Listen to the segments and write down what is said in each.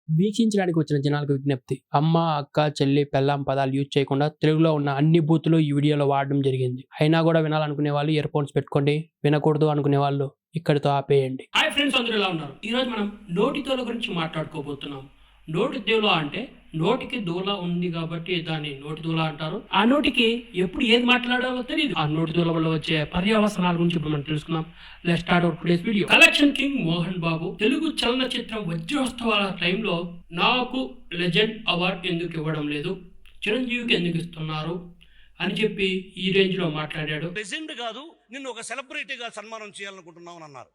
వీక్షించడానికి వచ్చిన జనాలకు విజ్ఞప్తి. అమ్మ, అక్క, చెల్లి, పెళ్ళాం పదాలు యూజ్ చేయకుండా తెలుగులో ఉన్న అన్ని బూతులు ఈ వీడియోలో వాడడం జరిగింది. అయినా కూడా వినాలనుకునే వాళ్ళు ఇయర్ ఫోన్స్ పెట్టుకోండి, వినకూడదు అనుకునే వాళ్ళు ఇక్కడితో ఆపేయండి. హాయ్ ఫ్రెండ్స్, అందరూ ఎలా ఉన్నారు? ఈరోజు మనం నోటి దూల గురించి మాట్లాడుకోబోతున్నాం. నోటి దూల అంటే నోటికి దూల ఉంది కాబట్టి దాన్ని నోటి దూల అంటారు. ఆ నోటికి ఎప్పుడు ఏది మాట్లాడాలో తెలియదు. ఆ నోటి దూల వల్ల వచ్చే పర్యవసనాల గురించి ఇప్పుడు మనం తెలుసుకుందాం. Let's start our today's video. Collection king Mohan Babu Telugu చలనచిత్ర వజ్రోత్సవాల టైంలో నాకు లెజెండ్ అవార్డు ఎందుకు ఇవ్వడం లేదు, చిరంజీవికి ఎందుకు ఇస్తున్నారు అని చెప్పి ఈ రేంజ్ లో మాట్లాడాడు. లెజెండ్ కాదు, నిన్ను ఒక సెలబ్రిటీగా సన్మానం చేయాలనుకుంటున్నావు అన్నారు.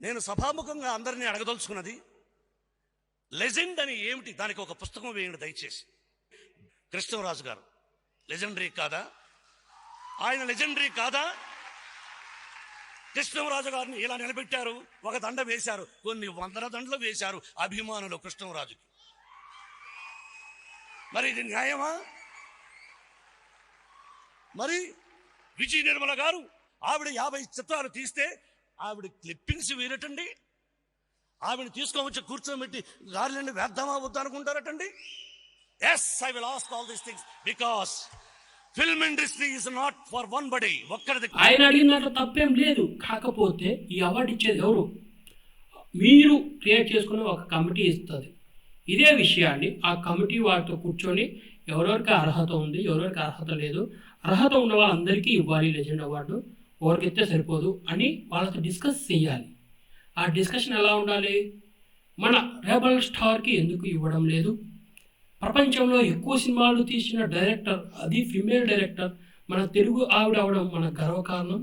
నేను సభాముఖంగా అందరినీ అడగదలుచుకున్నది, లెజెండ్ అని ఏమిటి? దానికి ఒక పుస్తకం వేయండి దయచేసి. కృష్ణరాజు గారు లెజెండరీ కాదా? ఆయన లెజెండరీ కాదా? కృష్ణరాజు గారిని ఇలా నిలబెట్టారు, ఒక దండ వేశారు, కొన్ని వందల దండలు వేశారు అభిమానులు కృష్ణరాజుకి. మరి ఇది న్యాయమా? మరి విజయ నిర్మల గారు ఆవిడ 50 చిత్రాలు తీస్తే ఆవిడ క్లిప్పింగ్స్ వేరటండి. ఆవిడ తీసుకోవచ్చి కూర్చోబెట్టి గాలిని వేద్దామా వద్దా అనుకుంటారటండి. Yes, I will ask all these things because film industry is not for one body. ఒక్కడిది. ఆయన అడిగినట్లు తప్పేం లేదు. కాకపోతే ఈ అవార్డు ఇచ్చేది ఎవరు? మీరు క్రియేట్ చేసుకునే ఒక కమిటీ ఇస్తుంది. ఇదే విషయాన్ని ఆ కమిటీ వారితో కూర్చొని ఎవరెవరికి అర్హత ఉంది, ఎవరెవరికి అర్హత లేదు, అర్హత ఉన్న వాళ్ళందరికీ ఇవ్వాలి లెజెండ్ అవార్డు, ఎవరికైతే సరిపోదు అని వాళ్ళతో డిస్కస్ చేయాలి. ఆ డిస్కషన్ ఎలా ఉండాలి? మన రెబల్ స్టార్కి ఎందుకు ఇవ్వడం లేదు? ప్రపంచంలో ఎక్కువ సినిమాలు తీసిన డైరెక్టర్, అది ఫిమేల్ డైరెక్టర్, మన తెలుగు ఆవిడ అవడం మన గర్వకారణం,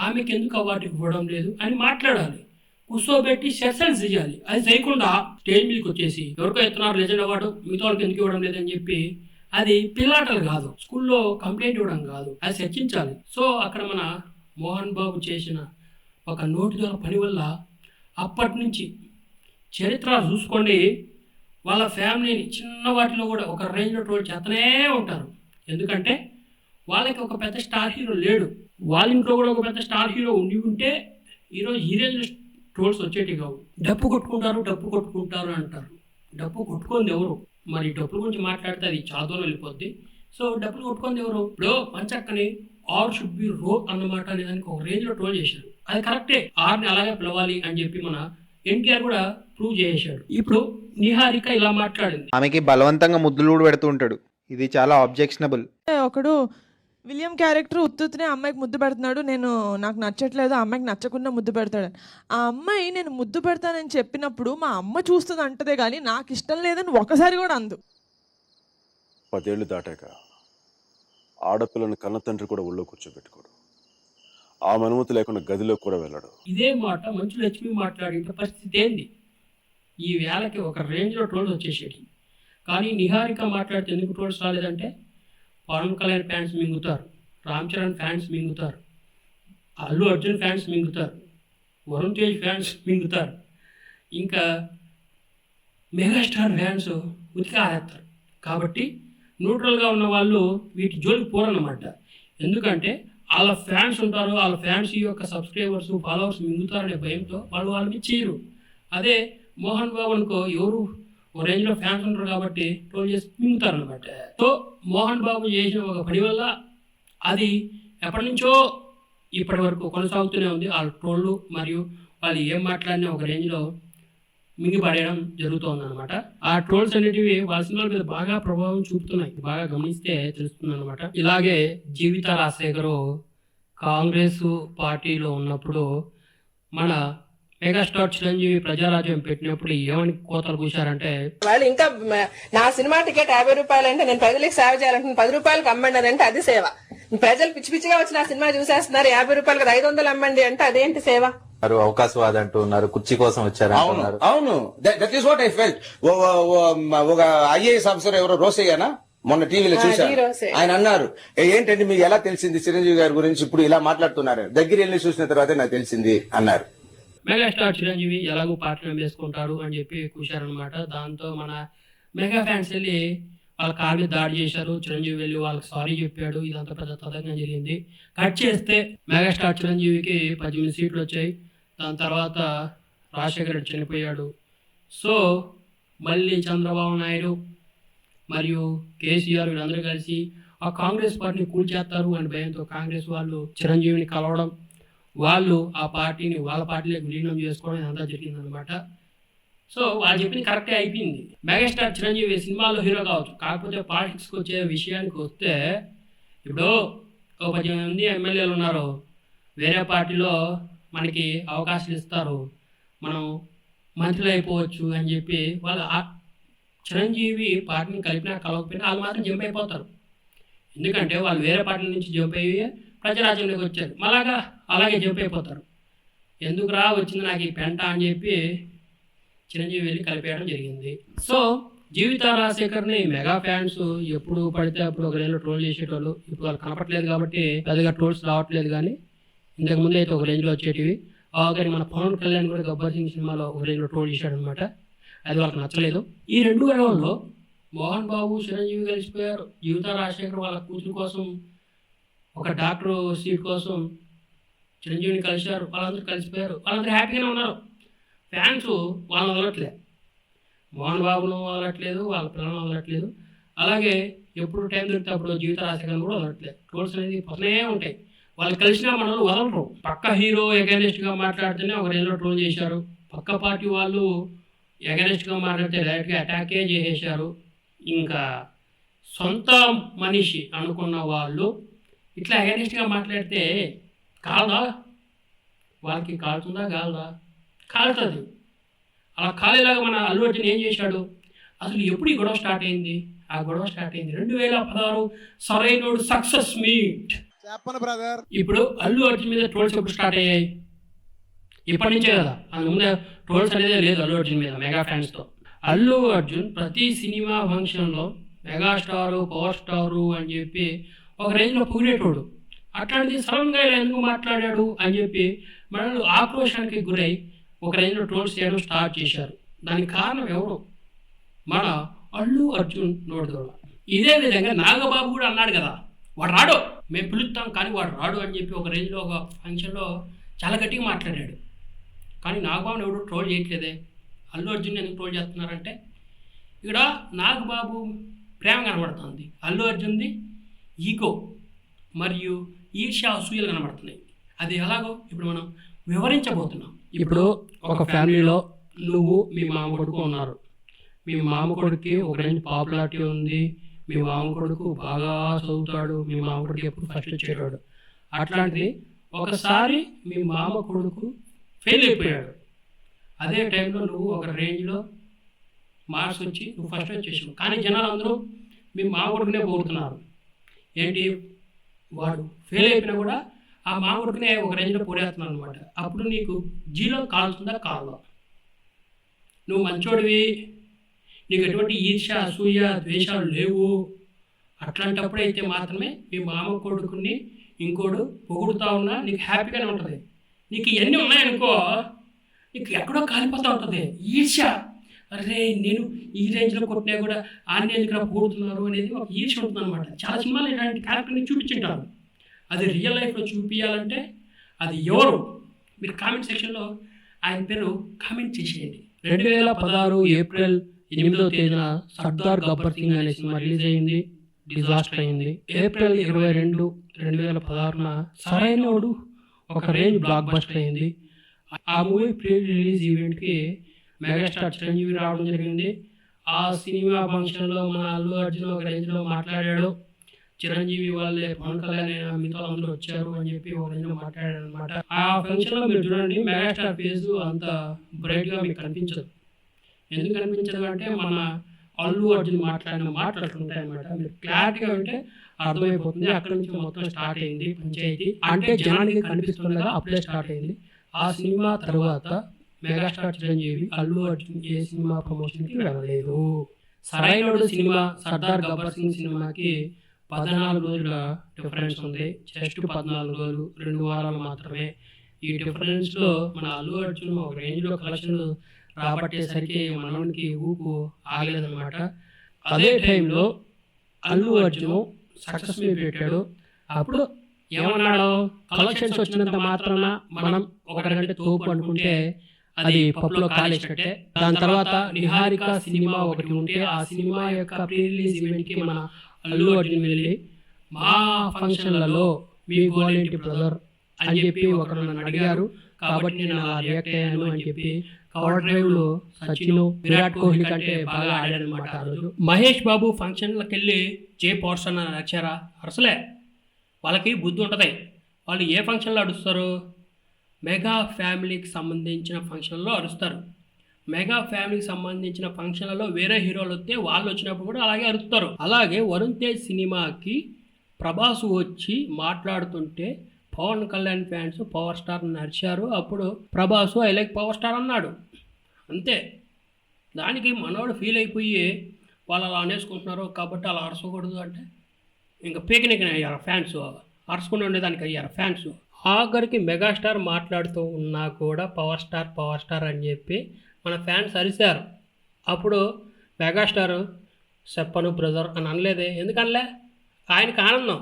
ఆమెకి ఎందుకు అవార్డు ఇవ్వడం లేదు అని మాట్లాడాలి. కూర్చోబెట్టి సెషన్స్ చేయాలి. అది చేయకుండా స్టేజ్ మీదకి వచ్చేసి ఎవరికో ఇస్తున్నారు లెజెండ్ అవార్డు, మిగతా వాళ్ళకి ఎందుకు ఇవ్వడం లేదని చెప్పి అది పిల్లాటలు కాదు, స్కూల్లో కంప్లైంట్ ఇవ్వడం కాదు, అది చర్చించాలి. సో అక్కడ మన మోహన్ బాబు చేసిన ఒక నోటి ద్వారా పని వల్ల అప్పటి నుంచి చరిత్ర చూసుకోండి, వాళ్ళ ఫ్యామిలీని చిన్న వాటిలో కూడా ఒక రేంజ్లో ట్రోల్ చేస్తూనే ఉంటారు. ఎందుకంటే వాళ్ళకి ఒక పెద్ద స్టార్ హీరో లేడు. వాళ్ళ ఇంట్లో కూడా ఒక పెద్ద స్టార్ హీరో ఉండి ఉంటే ఈరోజు ఈ రేంజ్ ట్రోల్స్ వచ్చేటి కావు. డప్పు కొట్టుకుంటారు అంటారు. డప్పు కొట్టుకుంది ఎవరు? మరి డప్పుల గురించి మాట్లాడితే అది చాలా దూరం వెళ్ళిపోద్ది. సో డప్పులు కొట్టుకుంది ఎవరు? ఇప్పుడు మంచక్కని ఆర్ షుడ్ బి రో అన్నమాట అనేదానికి ఒక రేంజ్లో ట్రోల్ చేశారు. అది కరెక్టే, ఆర్ని అలాగే పిలవాలి అని చెప్పి మన ఎన్టీఆర్ కూడా ప్రూవ్ చేశాడు. ఇప్పుడు నిహారిక ఇలా మాట్లాడింది. ఆమెకి బలవంతంగా ముద్దులు పెడుతూ ఉంటాడు. ఇది చాలా ఆబ్జెక్షనబుల్. ఒకడు విలియం క్యారెక్టర్ ఉత్తునే అమ్మాయికి ముద్దు పెడుతున్నాడు, నాకు నచ్చట్లేదు, అమ్మాయికి నచ్చకుండా ముద్దు పెడతాడు. ఆ అమ్మాయి నేను ముద్దు పెడతానని చెప్పినప్పుడు మా అమ్మ చూస్తుంది అంటదే కానీ నాకు ఇష్టం లేదని ఒకసారి కూడా అందు. 10 ఏళ్ళు దాటాక ఆడపిల్లని కన్న తండ్రి కూడా ఒళ్ళో కూర్చోబెట్టుకోడు, ఆ అనుమతి లేకుండా గదిలో కూడా వెళ్ళడు. ఇదే మాట మంచు లక్ష్మి మాట్లాడిన పరిస్థితి ఏంది? ఈ వేళకి ఒక రేంజ్లో ట్రోల్స్ వచ్చేసేటి. కానీ నిహారిక మాట్లాడితే ఎందుకు ట్రోల్స్ రాలేదంటే, పవన్ కళ్యాణ్ ఫ్యాన్స్ మింగుతారు, రామ్ చరణ్ ఫ్యాన్స్ మింగుతారు, అల్లు అర్జున్ ఫ్యాన్స్ మింగుతారు, వరుణ్ తేజ్ ఫ్యాన్స్ మింగుతారు, ఇంకా మెగాస్టార్ ఫ్యాన్స్ ఉతికి ఆరేస్తారు. కాబట్టి న్యూట్రల్గా ఉన్న వాళ్ళు వీటి జోలికి పోరన్నమాట. ఎందుకంటే వాళ్ళ ఫ్యాన్స్ ఉంటారు, వాళ్ళ ఫ్యాన్స్ యొక్క సబ్స్క్రైబర్స్ ఫాలోవర్స్ మింగుతారనే భయంతో వాళ్ళని చేయరు. అదే మోహన్ బాబు అనుకో, ఎవరు ఒక రేంజ్లో ఫ్యాన్స్ ఉంటారు కాబట్టి ట్రోల్ చేసి మింగుతారు అనమాట. సో మోహన్ బాబు చేసిన ఒక పని వల్ల అది ఎప్పటి నుంచో ఇప్పటి వరకు కొనసాగుతూనే ఉంది. వాళ్ళ ట్రోళ్ళు మరియు వాళ్ళు ఏం మాట్లాడినా ఒక రేంజ్లో మింగిపడేయడం జరుగుతుంది అనమాట. ఆ ట్రోల్స్ అనేటివి వాళ్ళ సినిమాల మీద బాగా ప్రభావం చూపుతున్నాయి, బాగా గమనిస్తే తెలుస్తుంది అనమాట. ఇలాగే జీవిత రాజశేఖరు కాంగ్రెస్ పార్టీలో ఉన్నప్పుడు మన మెగాస్టార్ చిరంజీవి ప్రజారాజ్యం పెట్టినప్పుడు ఏమని కోతలు కూశారంటే, వాళ్ళు ఇంకా నా సినిమా టికెట్ 50 రూపాయలు అంటే నేను ప్రజలకు సేవ చేయాలంటే 10 రూపాయలకు అమ్మండి అంటే అది సేవ. ప్రజలు పిచ్చి పిచ్చిగా వచ్చి నా సినిమా చూసేస్తున్నారు, 50 రూపాయలకు 500 అమ్మండి అంటే అదేంటి సేవ? అవకాశవాద అంటున్నారు, కుర్చీ కోసం వచ్చారు. అవును, that is what I felt. ఒక ఐఏఎస్ ఆఫీసర్ ఎవరో రోసయ్యనా మొన్న టీవీలో చూశారు, ఆయన అన్నారు, ఏంటంటే మీకు ఎలా తెలిసింది చిరంజీవి గారి గురించి ఇప్పుడు ఇలా మాట్లాడుతున్నారు? దగ్గర వెళ్ళి చూసిన తర్వాతే నాకు తెలిసింది అన్నారు. మెగాస్టార్ చిరంజీవి ఎలాగో పార్టీలు వేసుకుంటారు అని చెప్పి కూర్చారనమాట. దాంతో మన మెగా ఫ్యాన్స్ వెళ్ళి వాళ్ళ కార్ మీద దాడి చేశారు. చిరంజీవి వెళ్ళి వాళ్ళకి సారీ చెప్పాడు. ఇదంతా పెద్ద తతంగం జరిగింది. కట్ చేస్తే మెగాస్టార్ చిరంజీవికి 18 సీట్లు వచ్చాయి. దాని తర్వాత రాజశేఖర రెడ్డి చనిపోయాడు. సో మళ్ళీ చంద్రబాబు నాయుడు మరియు కేసీఆర్ వీళ్ళందరూ కలిసి ఆ కాంగ్రెస్ పార్టీని కూల్చేస్తారు అని భయంతో కాంగ్రెస్ వాళ్ళు చిరంజీవిని కలవడం, వాళ్ళు ఆ పార్టీని వాళ్ళ పార్టీలోకి విలీనం చేసుకోవడం ఇదంతా జరిగిందనమాట. సో వాళ్ళు చెప్పింది కరెక్టే అయిపోయింది. మెగాస్టార్ చిరంజీవి సినిమాలో హీరో కావచ్చు, కాకపోతే పాలిటిక్స్కి వచ్చే విషయానికి వస్తే ఇప్పుడు ఒక 10 మంది ఎమ్మెల్యేలు ఉన్నారు, వేరే పార్టీలో మనకి అవకాశాలు ఇస్తారు, మనం మంత్రులు అయిపోవచ్చు అని చెప్పి వాళ్ళు చిరంజీవి పార్టీని కలిపినా కలవకపోయినా వాళ్ళు మాత్రం జంప్ అయిపోతారు. ఎందుకంటే వాళ్ళు వేరే పార్టీల నుంచి జంప్ అయ్యి ప్రజారాజ్యంలోకి వచ్చారు, అలాగే జంప్ అయిపోతారు. ఎందుకురా వచ్చింది నాకు ఈ పెంట అని చెప్పి చిరంజీవి వెళ్ళి కలిపేయడం జరిగింది. సో జీవిత రాజశేఖర్ని మెగా ఫ్యాన్స్ ఎప్పుడు పడితే అప్పుడు ఒక రేంజ్లో ట్రోల్ చేసేటోళ్ళు. ఇప్పుడు వాళ్ళు కనపట్లేదు కాబట్టి పెద్దగా ట్రోల్స్ రావట్లేదు, కానీ ఇంతకుముందు అయితే ఒక రేంజ్లో వచ్చేటివి. కానీ మన పవన్ కళ్యాణ్ కూడా గబ్బర్ సింగ్ సినిమాలో ఒక రేంజ్లో ట్రోల్ చేశాడు అనమాట. అది వాళ్ళకి నచ్చలేదు. ఈ 2 గొడవల్లో మోహన్ బాబు చిరంజీవి కలిసిపోయారు. జీవిత రాజశేఖర్ వాళ్ళ కూతురు కోసం ఒక డాక్టర్ సీట్ కోసం చిరంజీవిని కలిశారు, వాళ్ళందరూ కలిసిపోయారు, వాళ్ళందరూ హ్యాపీగానే ఉన్నారు. ఫ్యాన్స్ వాళ్ళని వదలట్లేదు, మోహన్ బాబును వదలట్లేదు, వాళ్ళ పిల్లలను వదలట్లేదు. అలాగే ఎప్పుడు టైం దొరికితే అప్పుడు జీవిత రాజశేఖర్ కూడా వదలట్లేదు. ట్రోల్స్ అనేది పోతూనే ఉంటాయి. వాళ్ళు కలిసినా మనల్ని వదలరు. పక్క హీరో ఎగనెస్ట్గా మాట్లాడితేనే ఒక రేంజ్లో ట్రోల్ చేశారు, పక్క పార్టీ వాళ్ళు ఎగనెస్ట్గా మాట్లాడితే డైరెక్ట్గా అటాకే చేసేశారు. ఇంకా సొంత మనిషి అనుకున్న వాళ్ళు ఇట్లా ఎగనెస్ట్గా మాట్లాడితే కాదా? వాళ్ళకి కాలుతుందా కాదా? కాలుతుంది. అలా కాలేలాగా మన అల్లు అర్జున్ ఏం చేశాడు? అసలు ఎప్పుడు ఈ గొడవ స్టార్ట్ అయింది? ఆ గొడవ స్టార్ట్ అయింది 2016 సరైనోడు సక్సెస్ మీట్. ఇప్పుడు అల్లు అర్జున్ మీద ట్రోల్స్ ఎప్పుడు స్టార్ట్ అయ్యాయి? ఇప్పటి నుంచే కదా, అందుముందే ట్రోల్స్ అనేదే లేదు అల్లు అర్జున్ మీద మెగా ఫ్యాన్స్తో. అల్లు అర్జున్ ప్రతి సినిమా ఫంక్షన్లో మెగాస్టారు, పవర్ స్టారు అని చెప్పి ఒక రేంజ్లో పొగిడేటోడు. అట్లాంటిది సడన్గా ఇలా ఎందుకు మాట్లాడాడు అని చెప్పి మనల్ని ఆక్రోశానికి గురై ఒక రేంజ్లో ట్రోల్స్ చేయడం స్టార్ట్ చేశారు. దానికి కారణం ఎవరు? మన అల్లు అర్జున్ నోడుదోడ. ఇదే విధంగా నాగబాబు కూడా అన్నాడు కదా, వాడు రాడు, మేము పిలుస్తాం కానీ వాడు రాడు అని చెప్పి ఒక రేంజ్లో ఒక ఫంక్షన్లో చాలా గట్టిగా మాట్లాడాడు. కానీ నాగబాబుని ఎవరు ట్రోల్ చేయట్లేదే. అల్లు అర్జున్ ఎందుకు ట్రోల్ చేస్తున్నారంటే ఇక్కడ నాగబాబు ప్రేమ కనబడుతుంది, అల్లు అర్జున్ది ఈగో మరియు ఈర్ష్య అసూయలు కనబడుతున్నాయి. అది ఎలాగో ఇప్పుడు మనం వివరించబోతున్నాం. ఇప్పుడు ఒక ఫ్యామిలీలో నువ్వు మీ మామ కొడుకు ఉన్నారు. మీ మామ కొడుకుకి ఒక రేంజ్ పాపులారిటీ ఉంది, మీ మామ కొడుకు బాగా చదువుతాడు, మీ మామ కొడుకు ఎప్పుడు ఫస్ట్ వచ్చేటాడు. అట్లాంటిది ఒకసారి మీ మామ కొడుకు ఫెయిల్ అయిపోయాడు. అదే టైంలో నువ్వు ఒక రేంజ్లో మార్క్స్ వచ్చి నువ్వు ఫస్ట్ వచ్చేసావు. కానీ జనాలు అందరూ మీ మామ కొడుకునే పోతున్నారు. ఏంటి, వాడు ఫెయిల్ అయిపోయినా కూడా ఆ మామ కొడుకునే ఒక రేంజ్లో పోరేస్తున్నాను అనమాట. అప్పుడు నీకు జీలో కాలుతుందా కాదా? నువ్వు మంచోడివి, నీకు ఎటువంటి ఈర్ష్య అసూయ ద్వేషాలు లేవు, అట్లాంటప్పుడు అయితే మాత్రమే మీ మామ కొడుకుని ఇంకోడు పొగుడుతూ ఉన్నా నీకు హ్యాపీగానే ఉంటుంది. నీకు ఇవన్నీ ఉన్నాయనుకో, నీకు ఎక్కడో కాలిపోతూ ఉంటుంది ఈర్ష్య. అరే నేను ఈ రేంజ్లో కొట్టినా కూడా ఆ రేంజ్లో పొగుడుతున్నారు అనేది ఒక ఈర్ష్య ఉంటుంది అనమాట. చాలా సినిమాలు ఇలాంటి క్యారెక్టర్ని చూపించుంటారు. అది రియల్ లైఫ్లో చూపించాలంటే అది ఎవరు? మీరు కామెంట్ సెక్షన్లో ఆయన పేరు కామెంట్ చేసేయండి. 2016 ఏప్రిల్ 8వ తేదీన సర్దార్ గబ్బర్ సింగ్ అనే సినిమా రిలీజ్ అయింది, డిజాస్టర్ అయింది. ఏప్రిల్ 22, 2016 సరైనోడు ఒక రేంజ్ బ్లాక్ బస్టర్ అయింది. ఆ మూవీ ప్రీ రిలీజ్ ఈవెంట్కి మెగాస్టార్ చిరంజీవి రావడం జరిగింది. ఆ సినిమా ఫంక్షన్లో మన అల్లు అర్జున్ ఒక రేంజ్లో మాట్లాడాడు. చిరంజీవి వాళ్ళే పవన్ కళ్యాణ్ మిగతా అందరూ వచ్చారు అని చెప్పి ఒక రేంజ్లో మాట్లాడాడు అనమాట. ఆ ఫంక్షన్లో మీరు చూడండి, మెగాస్టార్ ఫేస్ అంత బ్రైట్గా మీకు కనిపించదు. ఎందుకు కనిపించదు అంటే మన అల్లు అర్జున్ మాట్లాడిన మాట్లాడుతుంటాయి అనమాట. మీరు క్లారిటీగా ఉంటే అర్థమైపోతుంది. అక్కడ నుంచి మొత్తం స్టార్ట్ అయింది పంచాయతీ. అంటే జనానికి కనిపిస్తుండగా అప్పుడే స్టార్ట్ అయింది. ఆ సినిమా తర్వాత మెగాస్టార్ చిరంజీవి అల్లు అర్జున్ ఏ సినిమా ప్రమోషన్కి వెళ్ళలేదు. సరైనోడు సినిమా సర్దార్ గబ్బర్ సింగ్ సినిమాకి 14 రోజుల డిఫరెన్స్ ఉంది. జస్ట్ 14 రోజులు, 2 వారాలు మాత్రమే. ఈ డిఫరెన్స్లో మన అల్లు అర్జున్ ఒక రేంజ్లో కలెక్షన్లు రాబట్టేసరికి మనకి ఊపు ఆగలేదన్నమాట. అదే టైంలో అల్లు అర్జున్ సక్సెస్ మీట్ పెట్టాడు. అప్పుడు ఏమన్నాడు, కలెక్షన్స్ వచ్చినంత మాత్రాన మనం 1 గంట తోపు అనుకుంటే అది పప్పులో కాలేసినట్టే. దాని తర్వాత నిహారిక సినిమా ఒకటి ఉంటే ఆ సినిమా యొక్క ప్రీ రిలీజ్ ఈవెంట్కి మన అల్లు అర్జున్ వెళ్ళి మా ఫంక్షన్లలో మీ గోల్ ఏంటి బ్రదర్ అని చెప్పి ఒకరు నన్ను అడిగారు, కాబట్టి నేను అలా రియాక్ట్ అయ్యాను అని చెప్పి కవర్ డ్రైవ్ లో సచిన్ విరాట్ కోహ్లీ కంటే బాగా ఆడాడనమాట ఆ రోజు. మహేష్ బాబు ఫంక్షన్లకు వెళ్ళి జే పవర్స్ అన్న నచ్చారా? అరసలే. వాళ్ళకి బుద్ధి ఉంటుంది. వాళ్ళు ఏ ఫంక్షన్లో అడుస్తారు? మెగా ఫ్యామిలీకి సంబంధించిన ఫంక్షన్లో అరుస్తారు. మెగా ఫ్యామిలీకి సంబంధించిన ఫంక్షన్లలో వేరే హీరోలు వస్తే వాళ్ళు వచ్చినప్పుడు కూడా అలాగే అరుస్తారు. అలాగే వరుణ్ తేజ్ సినిమాకి ప్రభాస్ వచ్చి మాట్లాడుతుంటే Pawan Kalyan fans power star నడిచారు. అప్పుడు Prabhas I like power star అన్నాడు. అంతే. దానికి మనోడు ఫీల్ అయిపోయి వాళ్ళు అలా అనేసుకుంటున్నారు కాబట్టి అలా అరసకూడదు అంటే ఇంకా పీకనికని అయ్యారు ఫ్యాన్స్. అరసుకుని ఉండేదానికి అయ్యారు ఫ్యాన్స్. ఆఖరికి మెగాస్టార్ మాట్లాడుతూ ఉన్నా కూడా పవర్ స్టార్ అని చెప్పి మన ఫ్యాన్స్ అరిశారు. అప్పుడు మెగాస్టార్ చెప్పను బ్రదర్ అని అనలేదే. ఎందుకనలే? ఆయనకి ఆనందం,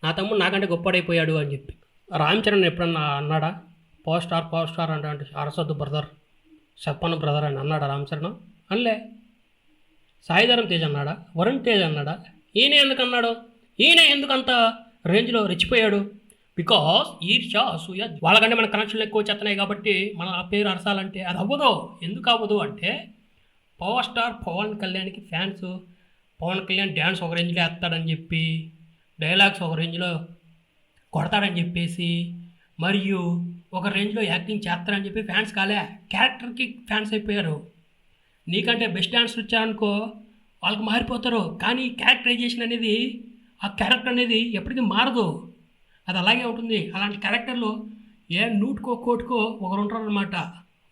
నా తమ్ముడు నాకంటే గొప్పడైపోయాడు అని చెప్పి. రామ్ చరణ్ ఎప్పుడన్నా అన్నాడా పవర్ స్టార్ అంటే అరసొద్దు బ్రదర్ చెప్పను బ్రదర్ అని అన్నాడా రామ్ చరణ్? అనలే. సాయిధరం తేజ్ అన్నాడా? వరుణ్ తేజ్ అన్నాడా? ఈయన ఎందుకు అన్నాడు? ఈయన ఎందుకంత రేంజ్లో రెచ్చిపోయాడు? బికాస్ ఈర్ష్య అసూయ వాళ్ళకంటే మన కనెక్షన్లు ఎక్కువ చేస్తున్నాయి కాబట్టి మన పేరు అరసాలంటే అది అవ్వదు. ఎందుకు అవ్వదు అంటే పవర్ స్టార్ పవన్ కళ్యాణ్కి ఫ్యాన్స్ పవన్ కళ్యాణ్ డ్యాన్స్ ఒక రేంజ్లో వేస్తాడని చెప్పి, డైలాగ్స్ ఒక రేంజ్లో కొడతాడని చెప్పేసి, మరియు ఒక రేంజ్లో యాక్టింగ్ చేస్తాడని చెప్పి ఫ్యాన్స్ కాలే, క్యారెక్టర్కి ఫ్యాన్స్ అయిపోయారు. నీకంటే బెస్ట్ డాన్సర్ వచ్చారనుకో వాళ్ళకి మారిపోతారు. కానీ క్యారెక్టరైజేషన్ అనేది, ఆ క్యారెక్టర్ అనేది ఎప్పటికీ మారదు. అది అలాగే ఉంటుంది. అలాంటి క్యారెక్టర్లు ఏ నూటికో కోటికో ఒకరు ఉంటారు అనమాట.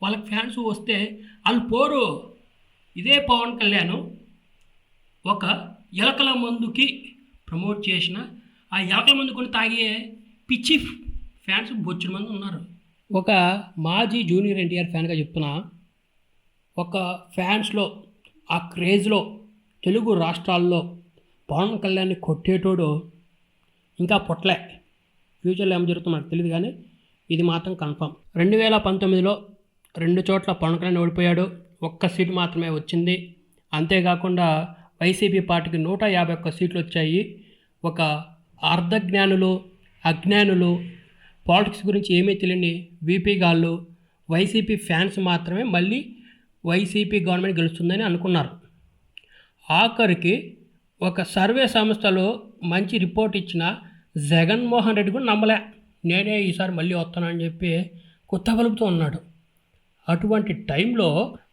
వాళ్ళకి ఫ్యాన్స్ వస్తే వాళ్ళు పోరు. ఇదే పవన్ కళ్యాణ్ ఒక ఎలకల మందుకి ప్రమోట్ చేసిన ఆ ఎలకల మందు కొని తాగే పిచ్చి ఫ్యాన్స్ బొచ్చుడు మంది ఉన్నారు. ఒక మాజీ జూనియర్ ఎన్టీఆర్ ఫ్యాన్గా చెప్తున్నా, ఒక ఫ్యాన్స్లో ఆ క్రేజ్లో తెలుగు రాష్ట్రాల్లో పవన్ కళ్యాణ్ని కొట్టేటోడు ఇంకా పొట్లే. ఫ్యూచర్లో ఏం జరుగుతుందో మనకు తెలియదు, కానీ ఇది మాత్రం కన్ఫర్మ్. 2019లో 2 చోట్ల పవన్ కళ్యాణ్ ఓడిపోయాడు. 1 సీటు మాత్రమే వచ్చింది. అంతేకాకుండా వైసీపీ పార్టీకి 151 సీట్లు వచ్చాయి. ఒక అర్ధజ్ఞానులు, అజ్ఞానులు, పాలిటిక్స్ గురించి ఏమీ తెలియని వీపీ గాళ్ళు, వైసీపీ ఫ్యాన్స్ మాత్రమే మళ్ళీ వైసీపీ గవర్నమెంట్ గెలుస్తుందని అనుకున్నారు. ఆఖరికి ఒక సర్వే సంస్థలో మంచి రిపోర్ట్ ఇచ్చిన జగన్మోహన్ రెడ్డి కూడా నమ్మలే. నేనే ఈసారి మళ్ళీ వస్తానని చెప్పి కొత్త కలుపుతూ ఉన్నాడు. అటువంటి టైంలో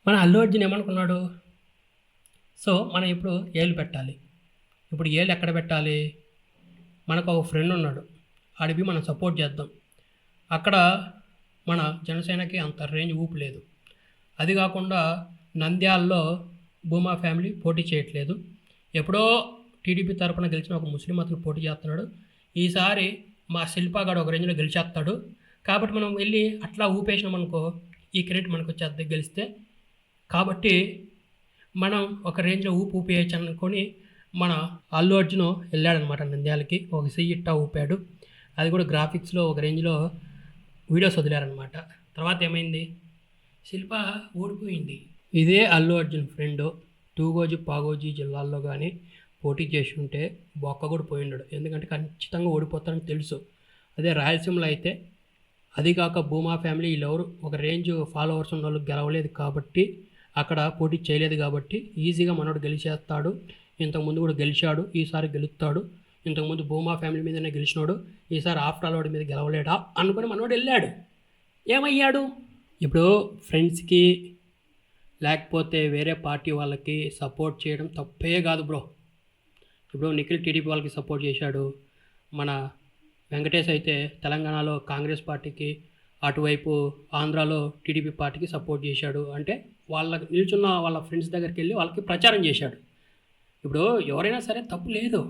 మన అల్లు అర్జున్ ఏమనుకున్నాడు? సో మనం ఇప్పుడు ఏలు పెట్టాలి. ఇప్పుడు ఏలు ఎక్కడ పెట్టాలి? మనకు ఒక ఫ్రెండ్ ఉన్నాడు, ఆడికి మనం సపోర్ట్ చేద్దాం. అక్కడ మన జనసేనకి అంత రేంజ్ ఊపు లేదు. అది కాకుండా నంద్యాలలో భూమా ఫ్యామిలీ పోటీ చేయట్లేదు. ఎప్పుడో టీడీపీ తరపున గెలిచిన ఒక ముస్లిం అతను పోటీ చేస్తున్నాడు. ఈసారి మా శిల్పాగాడు ఒక రేంజ్లో గెలిచేస్తాడు. కాబట్టి మనం వెళ్ళి అట్లా ఊపేసినాం అనుకో, ఈ క్రెడిట్ మనకు వచ్చేది గెలిస్తే. కాబట్టి మనం ఒక రేంజ్లో ఊపేయచ్చు అనుకొని మన అల్లు అర్జున్ వెళ్ళాడనమాట నంద్యాలకి. ఒక ఇట్టా ఊపాడు. అది కూడా గ్రాఫిక్స్లో ఒక రేంజ్లో వీడియోస్ వదిలారనమాట. తర్వాత ఏమైంది? శిల్ప ఓడిపోయింది. ఇదే అల్లు అర్జున్ ఫ్రెండ్ తూగోజీ పాగోజీ జిల్లాల్లో కానీ పోటీ చేసి ఉంటే బొక్క కూడా పోయిండాడు. ఎందుకంటే ఖచ్చితంగా ఓడిపోతారని తెలుసు. అదే రాయలసీమలో అయితే, అది కాక భూమా ఫ్యామిలీ వీళ్ళెవరు ఒక రేంజ్ ఫాలోవర్స్ ఉన్న వాళ్ళు గెలవలేదు కాబట్టి, అక్కడ పోటీ చేయలేదు కాబట్టి ఈజీగా మనోడు గెలిచేస్తాడు. ఇంతకుముందు కూడా గెలిచాడు, ఈసారి గెలుస్తాడు. ఇంతకుముందు భూమా ఫ్యామిలీ మీదనే గెలిచినాడు, ఈసారి ఆఫ్టర్ ఆల్ వాడి మీద గెలవలేడా అనుకుని మనోడు వెళ్ళాడు. ఏమయ్యాడు? ఇప్పుడు ఫ్రెండ్స్కి లేకపోతే వేరే పార్టీ వాళ్ళకి సపోర్ట్ చేయడం తప్పే కాదు బ్రో. ఇప్పుడు నిఖిల్ టీడీపీ వాళ్ళకి సపోర్ట్ చేశాడు. మన వెంకటేష్ అయితే తెలంగాణలో కాంగ్రెస్ పార్టీకి, అటువైపు ఆంధ్రాలో టీడీపీ పార్టీకి సపోర్ట్ చేశాడు. అంటే వాళ్ళకి నిల్చున్న వాళ్ళ ఫ్రెండ్స్ దగ్గరికి వెళ్ళి వాళ్ళకి ప్రచారం చేశాడు. ఇప్పుడు ఎవరైనా సరే తప్పు లేదు.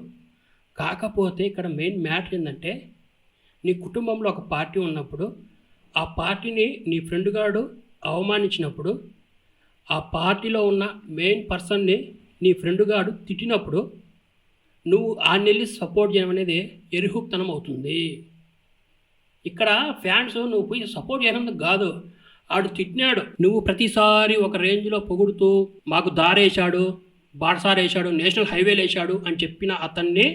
కాకపోతే ఇక్కడ మెయిన్ మ్యాటర్ ఏంటంటే, నీ కుటుంబంలో ఒక పార్టీ ఉన్నప్పుడు ఆ పార్టీని నీ ఫ్రెండ్ గాడు అవమానించినప్పుడు, ఆ పార్టీలో ఉన్న మెయిన్ పర్సన్ని నీ ఫ్రెండ్ గాడు తిట్టినప్పుడు నువ్వు ఆ నెల్లి సపోర్ట్ చేయడం అనేది ఎరుహుక్తనం అవుతుంది. ఇక్కడ ఫ్యాన్స్ నువ్వు పోయి సపోర్ట్ చేయడం కాదు, ఆడు తిట్టినాడు. నువ్వు ప్రతిసారి ఒక రేంజ్లో పొగుడుతూ మాకు దారేశాడు, బాటసారేశాడు, నేషనల్ హైవేలు వేశాడు అని చెప్పిన అతన్ని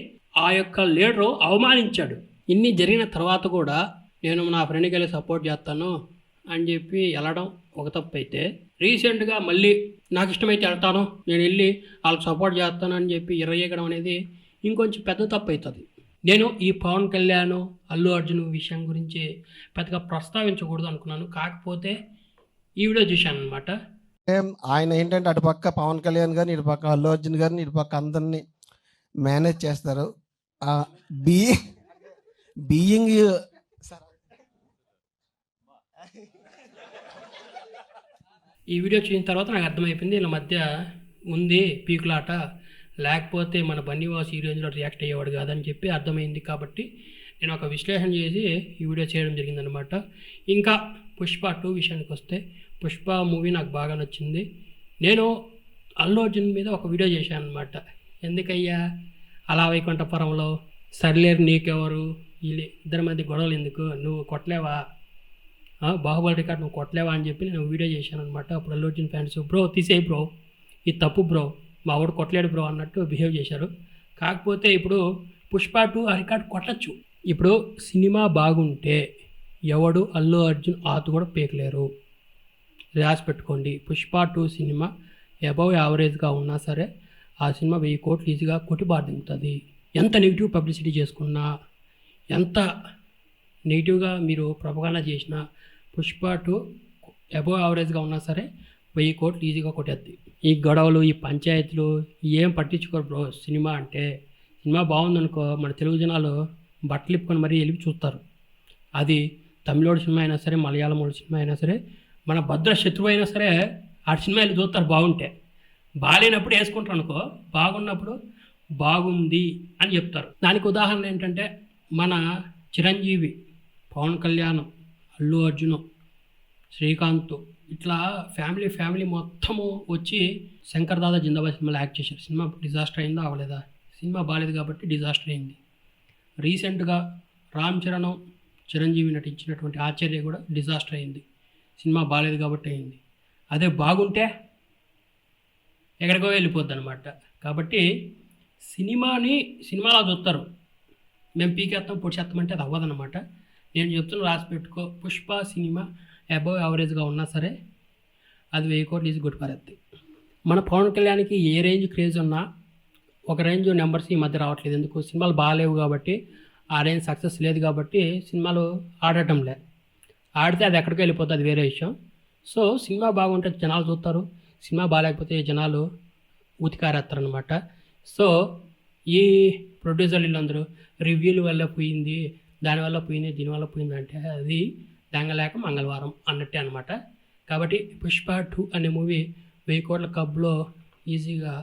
ఆ యొక్క లీడరు అవమానించాడు. ఇన్ని జరిగిన తర్వాత కూడా నేను నా ఫ్రెండ్కి వెళ్ళి సపోర్ట్ చేస్తాను అని చెప్పి వెళ్ళడం ఒక తప్పు అయితే, రీసెంట్గా మళ్ళీ నాకు ఇష్టమైతే వెళ్తాను, నేను వెళ్ళి వాళ్ళకి సపోర్ట్ చేస్తాను అని చెప్పి ఎర్రయ్యడం అనేది ఇంకొంచెం పెద్ద తప్పు అవుతుంది. నేను ఈ పవన్ కళ్యాణ్, అల్లు అర్జున్ విషయం గురించి పెద్దగా ప్రస్తావించకూడదు అనుకున్నాను. కాకపోతే ఈ వీడియో చూశాను అనమాట. ఆయన ఏంటంటే అటుపక్క పవన్ కళ్యాణ్ గారిని, ఇటుపక్క అల్లు అర్జున్ గారిని, ఇటుపక్క అందరినీ మేనేజ్ చేస్తారు. బీయింగ్ ఈ వీడియో చూసిన తర్వాత నాకు అర్థమైపోయింది వీళ్ళ మధ్య ఉంది పీకులాట, లేకపోతే మన బన్నీవాస్ ఈ రేంజ్లో రియాక్ట్ అయ్యేవాడు కాదని చెప్పి అర్థమైంది. కాబట్టి నేను ఒక విశ్లేషణ చేసి ఈ వీడియో చేయడం జరిగిందనమాట. ఇంకా పుష్ప 2 విషయానికి వస్తే, పుష్ప మూవీ నాకు బాగా నచ్చింది. నేను అల్లు అర్జున్ మీద ఒక వీడియో చేశాను అనమాట. ఎందుకయ్యా అలా వైకుంఠపురంలో సర్లేరు నీకెవరు, వీళ్ళు ఇద్దరి మధ్య గొడవలు ఎందుకు, నువ్వు కొట్టలేవా, బాహుబలి రికార్డ్ నువ్వు కొట్టలేవా అని చెప్పి నేను వీడియో చేశాను అనమాట. అప్పుడు అల్లు అర్జున్ ఫ్యాన్స్ బ్రో తీసేయి బ్రో, ఇది తప్పు బ్రో, మా వాడు కొట్టలేడు బ్రో అన్నట్టు బిహేవ్ చేశారు. కాకపోతే ఇప్పుడు పుష్ప 2 ఆ రికార్డ్ కొట్టచ్చు. ఇప్పుడు సినిమా బాగుంటే ఎవడు అల్లు అర్జున్ ఆతు కూడా పీకలేరు, రాసి పెట్టుకోండి. పుష్ప 2 సినిమా అబవ్ యావరేజ్గా ఉన్నా సరే ఆ సినిమా 1000 కోట్లు ఈజీగా కొట్టిబాదింగుతుంది. ఎంత నెగిటివ్ పబ్లిసిటీ చేసుకున్నా, ఎంత నెగిటివ్గా మీరు ప్రొపగాండా చేసినా, పుష్ప 2 అబవ్ యావరేజ్గా ఉన్నా సరే 1000 కోట్లు ఈజీగా కొట్టేద్ది. ఈ గొడవలు, ఈ పంచాయతీలు ఏం పట్టించుకోరు బ్రో. సినిమా అంటే సినిమా బాగుందనుకో మన తెలుగు జనాలు బట్టలు ఇప్పుకొని మరీ వెళ్ళి చూస్తారు. అది తమిళోడి సినిమా అయినా సరే, మలయాళమోడి సినిమా అయినా సరే, మన భద్ర శత్రువు అయినా సరే ఆ సినిమా వెళ్ళి చూస్తారు బాగుంటే. బాగాలేనప్పుడు వేసుకుంటారు అనుకో, బాగున్నప్పుడు బాగుంది అని చెప్తారు. దానికి ఉదాహరణ ఏంటంటే మన చిరంజీవి, పవన్ కళ్యాణ్, అల్లు అర్జున్, శ్రీకాంత్ ఇట్లా ఫ్యామిలీ మొత్తము వచ్చి శంకర్ దాదా జిందాబాద్ సినిమాలో యాక్ట్ చేశారు. సినిమా డిజాస్టర్ అయిందా అవ్వలేదా? సినిమా బాగాలేదు కాబట్టి డిజాస్టర్ అయింది. రీసెంట్గా రామ్ చరణ్, చిరంజీవి నటించినటువంటి ఆచార్య కూడా డిజాస్టర్ అయింది. సినిమా బాగాలేదు కాబట్టి అయింది. అదే బాగుంటే ఎక్కడికో వెళ్ళిపోద్ది అనమాట. కాబట్టి సినిమాలా చూస్తారు. మేము పీకేస్తాం పొడిచేస్తాం అంటే అది అవ్వదన్నమాట. నేను చెప్తున్నా, రాసి పెట్టుకో. పుష్ప సినిమా అబవ్ యావరేజ్గా ఉన్నా సరే అది 1000 కోట్లు ఈజీ కొట్టుపారేద్ది. మన పవన్ కళ్యాణ్కి ఏ రేంజ్ క్రేజ్ ఉన్నా ఒక రేంజ్ నెంబర్స్ ఈ మధ్య రావట్లేదు. ఎందుకు? సినిమాలు బాగాలేవు కాబట్టి, ఆ రేంజ్ సక్సెస్ లేదు కాబట్టి సినిమాలు ఆడటం లేదు. ఆడితే అది ఎక్కడికి వెళ్ళిపోతుంది, అది వేరే విషయం. సో సినిమా బాగుంటే జనాలు చూస్తారు, సినిమా బాగాలేకపోతే జనాలు ఉతికారేస్తారనమాట. సో ఈ ప్రొడ్యూసర్లు వీళ్ళందరూ రివ్యూల వల్ల పోయింది, దానివల్ల పోయింది, దీనివల్ల పోయింది అంటే అది దెంగలేక మంగళవారం అన్నట్టే అనమాట. కాబట్టి పుష్ప 2 అనే మూవీ 1000 కోట్ల క్లబ్లో ఈజీగా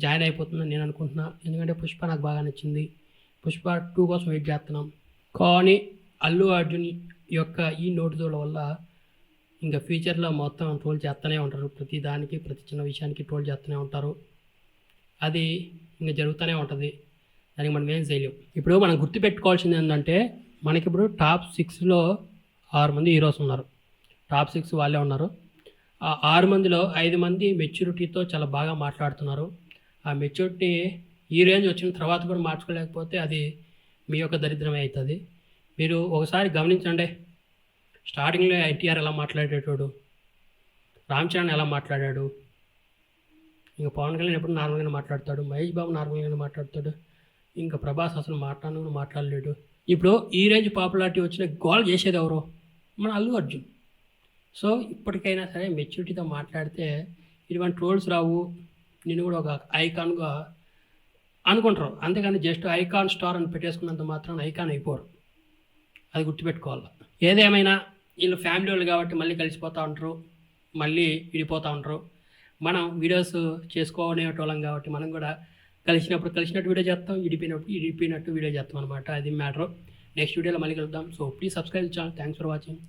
జాయిన్ అయిపోతుందని నేను అనుకుంటున్నా. ఎందుకంటే పుష్ప నాకు బాగా నచ్చింది. పుష్ప 2 కోసం వెయిట్ చేస్తున్నాం. కానీ అల్లు అర్జున్ యొక్క ఈ నోటిదోల వల్ల ఇంకా ఫ్యూచర్లో మొత్తం ట్రోల్ చేస్తూనే ఉంటారు. ప్రతి దానికి, ప్రతి చిన్న విషయానికి ట్రోల్ చేస్తూనే ఉంటారు. అది ఇంకా జరుగుతూనే ఉంటుంది. దానికి మనం ఏం చేయలేం. ఇప్పుడు మనం గుర్తుపెట్టుకోవాల్సింది ఏంటంటే, మనకి ఇప్పుడు టాప్ 6లో 6 మంది హీరోస్ ఉన్నారు. టాప్ 6 వాళ్ళే ఉన్నారు. ఆ 6 మందిలో 5 మంది మెచ్యూరిటీతో చాలా బాగా మాట్లాడుతున్నారు. ఆ మెచ్యూరిటీ ఈ రేంజ్ వచ్చిన తర్వాత కూడా మార్చుకోలేకపోతే అది మీ యొక్క దరిద్రమే అవుతుంది. మీరు ఒకసారి గమనించండి. స్టార్టింగ్లో ఎన్టీఆర్ ఎలా మాట్లాడేటోడు, రామ్ చరణ్ ఎలా మాట్లాడాడు, ఇంకా పవన్ కళ్యాణ్ ఎప్పుడు నార్మల్గానే మాట్లాడతాడు, మహేష్ బాబు నార్మల్గానే మాట్లాడతాడు, ఇంకా ప్రభాస్ అసలు మాట్లాడలేడు. ఇప్పుడు ఈ రేంజ్ పాపులారిటీ వచ్చిన గోల్ చేసేది ఎవరు? మన అల్లు అర్జున్. సో ఇప్పటికైనా సరే మెచ్యూరిటీతో మాట్లాడితే ఇటువంటి ట్రోల్స్ రావు. నేను కూడా ఒక ఐకాన్గా అనుకుంటారు. అంతేగాని జస్ట్ ఐకాన్ స్టార్ అని పెట్టేసుకున్నంత మాత్రం ఐకాన్ అయిపోరు. అది గుర్తుపెట్టుకోవాలి. ఏదేమైనా వీళ్ళు ఫ్యామిలీ వాళ్ళు కాబట్టి మళ్ళీ కలిసిపోతూ ఉంటారు, మళ్ళీ విడిపోతూ ఉంటారు. మనం వీడియోస్ చేసుకోనేటోళ్ళం కాబట్టి మనం కూడా కలిసినట్టు వీడియో చేస్తాం, విడిపోయినట్టు వీడియో చేస్తాం అనమాట. అది మ్యాటర్. నెక్స్ట్ వీడియోలో మళ్ళీ కలుద్దాం. So please subscribe channel. Thanks for watching.